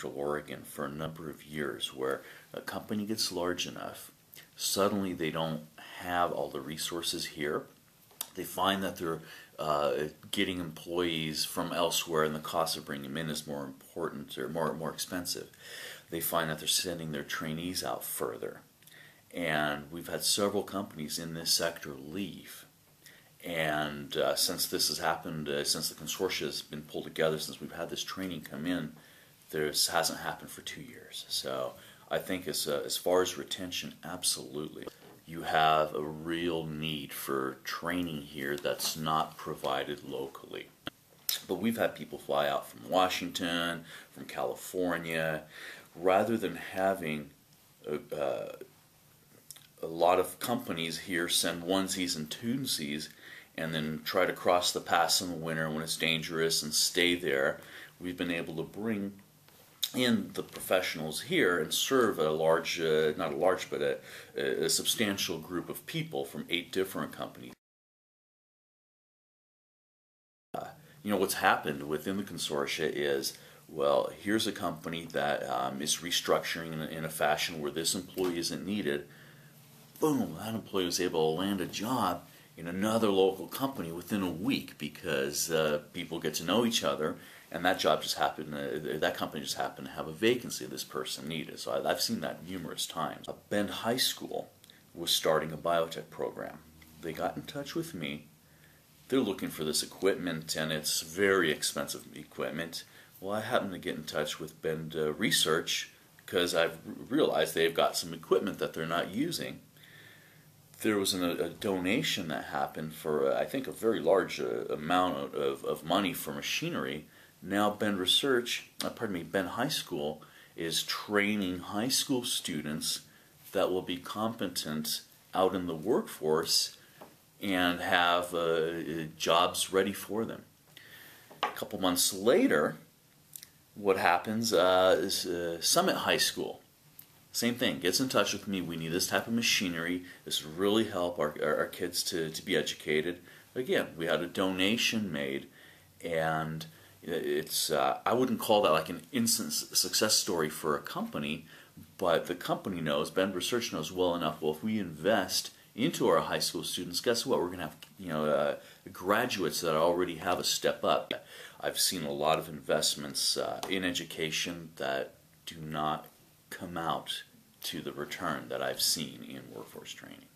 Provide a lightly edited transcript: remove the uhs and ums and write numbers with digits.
Central Oregon for a number of years where a company gets large enough, suddenly they don't have all the resources here. They find that they're getting employees from elsewhere, and the cost of bringing them in is more important or more expensive. They find that they're sending their trainees out further. And we've had several companies in this sector leave. And since this has happened, since the consortium has been pulled together, since we've had this training come in, this hasn't happened for 2 years. So I think as far as retention, absolutely. You have a real need for training here that's not provided locally. But we've had people fly out from Washington, from California, rather than having a lot of companies here send onesies and twosies and then try to cross the pass in the winter when it's dangerous and stay there. We've been able to bring in the professionals here and serve a large, not a large, but a substantial group of people from 8 different companies. You know, what's happened within the consortia is, well, here's a company that is restructuring in a fashion where this employee isn't needed. Boom, that employee was able to land a job in another local company within a week because people get to know each other, and that job just happened, that company just happened to have a vacancy this person needed. So I've seen that numerous times. Bend High School was starting a biotech program. They got in touch with me. They're looking for this equipment, and it's very expensive equipment. Well, I happened to get in touch with Bend Research because I've realized they've got some equipment that they're not using. There was a donation that happened for, I think, a very large amount of money for machinery. Now Bend High School is training high school students that will be competent out in the workforce and have jobs ready for them. A couple months later, what happens is Summit High School. Same thing, gets in touch with me. We need this type of machinery. This will really help our kids to be educated. Again, we had a donation made, and it's I wouldn't call that like an instant success story for a company, but the company knows, Bend Research knows well enough, well, if we invest into our high school students, guess what? We're going to have graduates that already have a step up. I've seen a lot of investments in education that do not come out to the return that I've seen in workforce training.